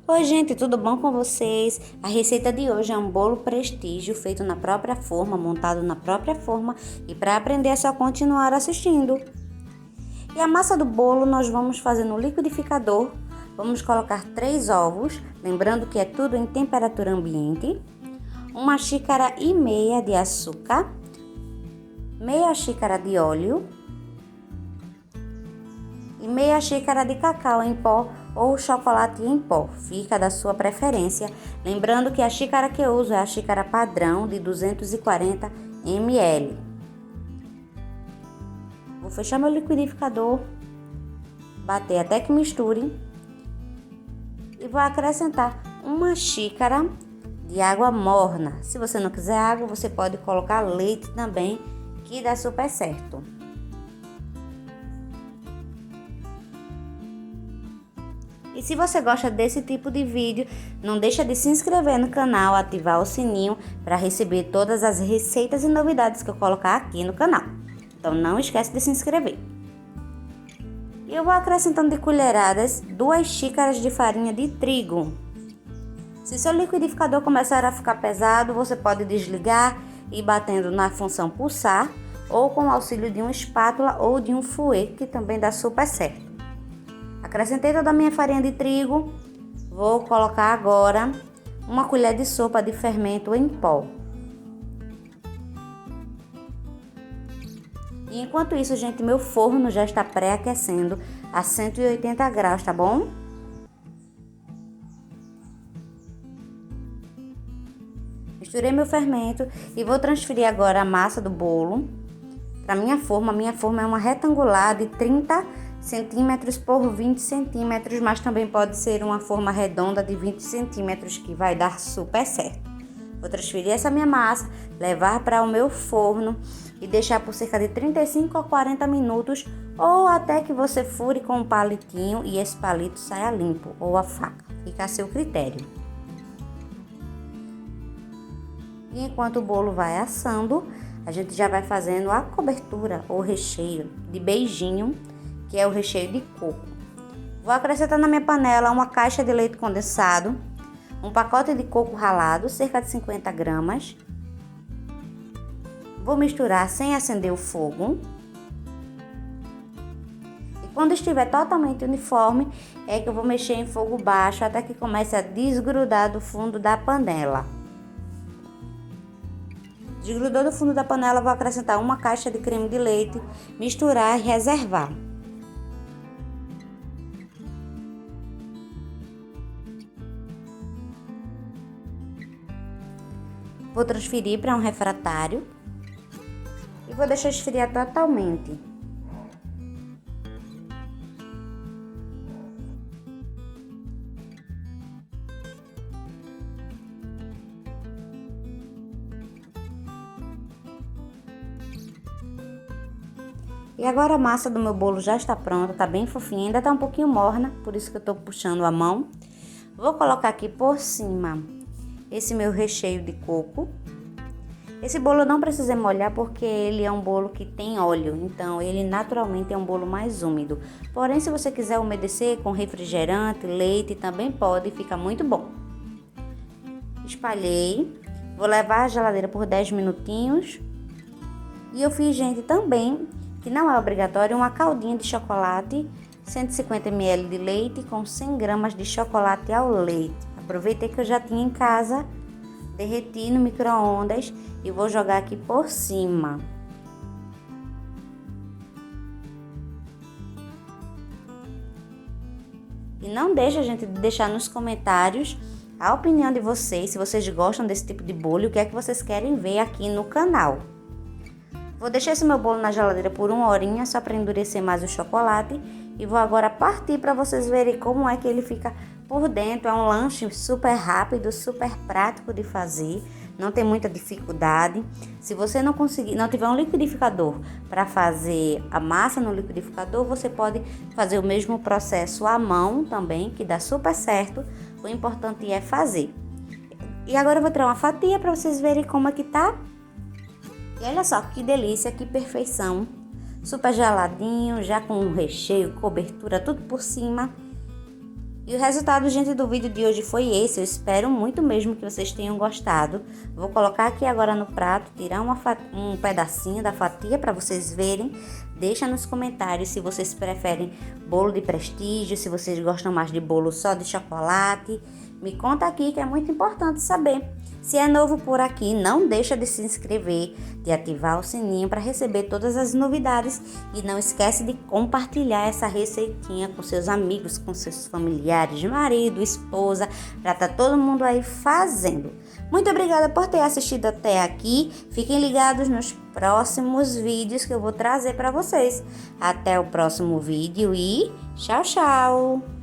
Oi, gente, tudo bom com vocês? A receita de hoje é um bolo prestígio feito na própria forma, montado na própria forma, e para aprender é só continuar assistindo. E a massa do bolo nós vamos fazer no liquidificador. Vamos colocar 3 ovos, lembrando que é tudo em temperatura ambiente, 1,5 xícaras de açúcar, meia xícara de óleo e meia xícara de cacau em pó ou chocolate em pó, fica da sua preferência. Lembrando que a xícara que eu uso é a xícara padrão de 240 ml. Vou fechar meu liquidificador, bater até que misture e vou acrescentar 1 xícara de água morna. Se você não quiser água, você pode colocar leite também, que dá super certo. E se você gosta desse tipo de vídeo, não deixa de se inscrever no canal, ativar o sininho para receber todas as receitas e novidades que eu colocar aqui no canal. Então não esquece de se inscrever. E eu vou acrescentando de colheradas 2 xícaras de farinha de trigo. Se seu liquidificador começar a ficar pesado, você pode desligar e ir batendo na função pulsar ou com o auxílio de uma espátula ou de um fouet, que também dá super certo. Acrescentei toda a minha farinha de trigo, vou colocar agora 1 colher de sopa de fermento em pó. E enquanto isso, gente, meu forno já está pré-aquecendo a 180 graus, tá bom? Misturei meu fermento e vou transferir agora a massa do bolo para minha forma. Minha forma é uma retangular de 30 centímetros por 20 centímetros, mas também pode ser uma forma redonda de 20 centímetros, que vai dar super certo. Vou transferir essa minha massa, levar para o meu forno e deixar por cerca de 35 a 40 minutos, ou até que você fure com um palitinho e esse palito saia limpo, ou a faca, fica a seu critério. E enquanto o bolo vai assando, a gente já vai fazendo a cobertura ou recheio de beijinho, que é o recheio de coco. Vou acrescentar na minha panela 1 caixa de leite condensado, um pacote de coco ralado, cerca de 50 gramas. Vou misturar sem acender o fogo. E quando estiver totalmente uniforme, é que eu vou mexer em fogo baixo até que comece a desgrudar do fundo da panela. Desgrudou do fundo da panela, vou acrescentar 1 caixa de creme de leite, misturar e reservar. Vou transferir para um refratário e vou deixar esfriar totalmente. E agora a massa do meu bolo já está pronta, tá bem fofinha, ainda tá um pouquinho morna, por isso que eu tô puxando a mão. Vou colocar aqui por cima esse meu recheio de coco. Esse bolo eu não precisei molhar porque ele é um bolo que tem óleo, então ele naturalmente é um bolo mais úmido. Porém, se você quiser umedecer com refrigerante, leite, também pode, fica muito bom. Espalhei, vou levar à geladeira por 10 minutinhos. E eu fiz, gente, também, que não é obrigatório, uma caldinha de chocolate, 150 ml de leite com 100 gramas de chocolate ao leite. Aproveitei que eu já tinha em casa, derreti no micro-ondas e vou jogar aqui por cima. E não deixa, gente, de deixar nos comentários a opinião de vocês, se vocês gostam desse tipo de bolo e o que é que vocês querem ver aqui no canal. Vou deixar esse meu bolo na geladeira por 1 horinha, só para endurecer mais o chocolate. E vou agora partir para vocês verem como é que ele fica por dentro. É um lanche super rápido, super prático de fazer, não tem muita dificuldade. Se você não tiver um liquidificador para fazer a massa no liquidificador, você pode fazer o mesmo processo à mão também, que dá super certo. O importante é fazer. E agora eu vou tirar uma fatia para vocês verem como é que tá. E olha só que delícia, que perfeição. Super geladinho, já com o recheio, cobertura, tudo por cima. E o resultado, gente, do vídeo de hoje foi esse. Eu espero muito mesmo que vocês tenham gostado. Vou colocar aqui agora no prato, tirar um pedacinho da fatia para vocês verem. Deixa nos comentários se vocês preferem bolo de prestígio, se vocês gostam mais de bolo só de chocolate. Me conta aqui que é muito importante saber. Se é novo por aqui, não deixa de se inscrever, de ativar o sininho para receber todas as novidades e não esquece de compartilhar essa receitinha com seus amigos, com seus familiares, marido, esposa, para estar todo mundo aí fazendo. Muito obrigada por ter assistido até aqui. Fiquem ligados nos próximos vídeos que eu vou trazer para vocês. Até o próximo vídeo e tchau, tchau!